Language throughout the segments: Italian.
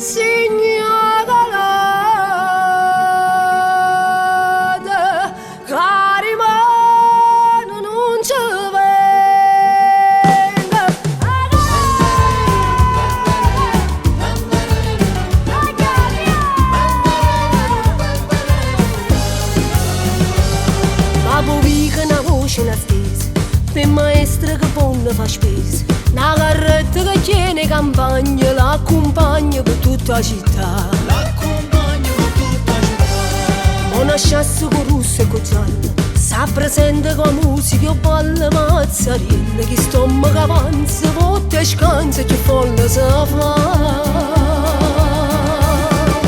Segnalata, cari mano non ci venga. Ma poi che una voce una stesa, per maestra che buona fa spesa, una carretta che tiene campagna, l'accompagna per tutta la città. Una sciassa con russo e con giallo, sa presente con musica e balla mazzarella, che stomaco avanza, volte e scansa, che folla si fa.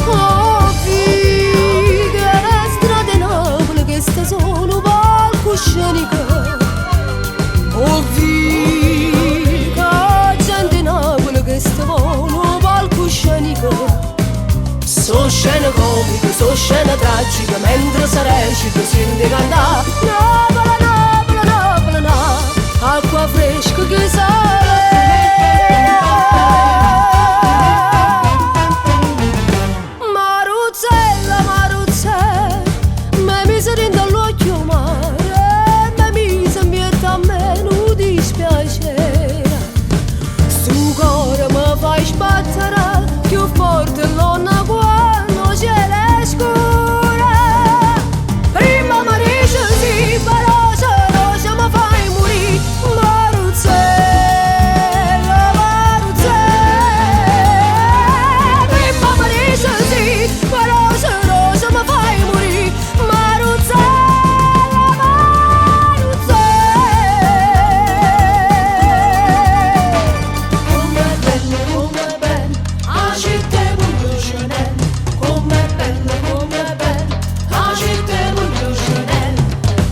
Oh, figa, le strade Napoli che sta solo palcoscenica. Oh, figa, gente Napoli che sta solo palcoscenica. So scena comica, so scena tragica, mentre si recita sente cantare Napoli, Napoli, Napoli, Napoli, acqua fresca che sale. Maruzzella, Maruzzella, mi mise dentro all'occhio mare, mi mise in pietà a me, non dispiacere. Stu cuore mi fai sbattere più forte l'onna quando ce l'è scura. Prima mi dice sì, però se mi fai morire. Maruzzella, Maruzzella. Prima mi dice sì, però se mi fai morire. Maruzzella, Maruzzella. Come bella, a città voglio Chanel. Come bella, a città voglio Chanel.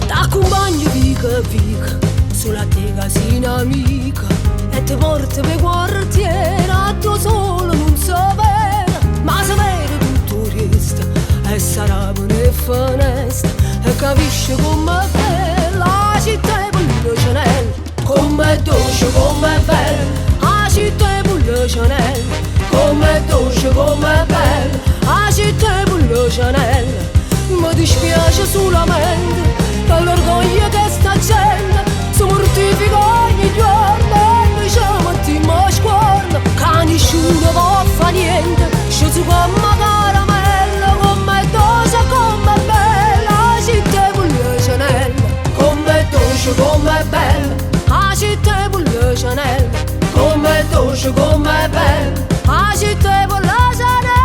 T'accompagno vica, vica, sulla te casina amica, e ti porto per quartiere, a tuo solo non sapere, ma sapere tutto resta, e sarà buona finestra, e capisci com'è bella, la città voglio Chanel. Com'è dolce, com'è bella, la città voglio Chanel. Com'è dolce, com'è bella, la città voglio Chanel. Mi dispiace solamente per l'orgoglio che sta gente si mortifica ogni giorno, e noi ci mettiamo a scuola, che nessuno può fa niente, sceso come caramella. Com'è dolce, com'è bella, la città voglio Chanel. Com'è dolce, com'è bella, la città voglio Chanel. Com'è dolce, com'è bella, la città voglio Chanel.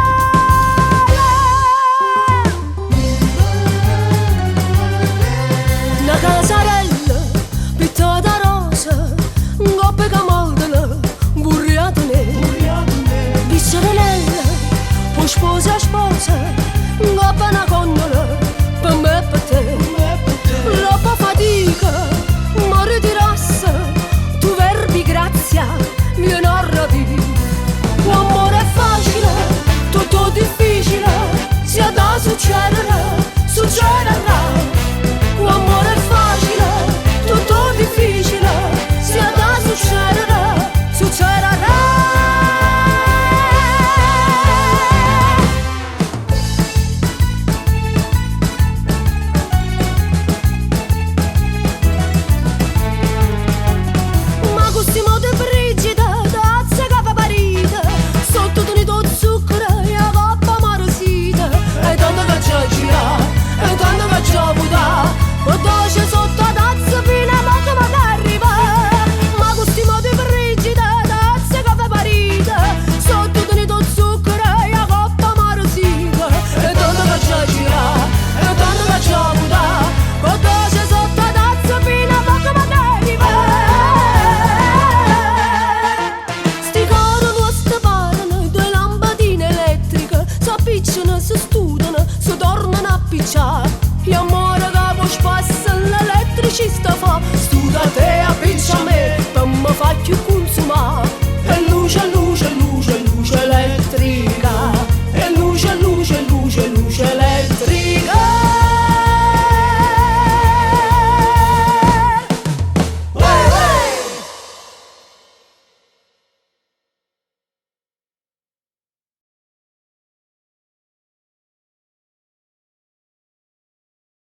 Una casarella pittata rosa, un coppe camaldela, burriata nera, pizzarinella, poi sposa a sposa, un coppe una gondola, per me e per te. Troppa fatica, muore di rassa, tu verbi grazia, vieni a rapire. L'amore è facile, tutto difficile, sia da succedere, succederà. L'amore è facile, tutto difficile, sia da succedere, succederà. Ma questi modi frigida, tazza che fa parita, sotto tunito zucchero e la coppa marosita, e tanto che c'è gira, e tanto che c'è buttata, o dolce sotto la tazza fino a modo ma arriva. Ma questi modi frigida, tazza che fa parita, sotto tunito zucchero e la coppa marosita, e tanto che c'è gira, e tanto che c'è buttata, o dolce sotto la tazza fino a modo ma arriva. Sti coro non si parlano, due lampadine elettriche si appicciano, si studiano, si tornano a picciare.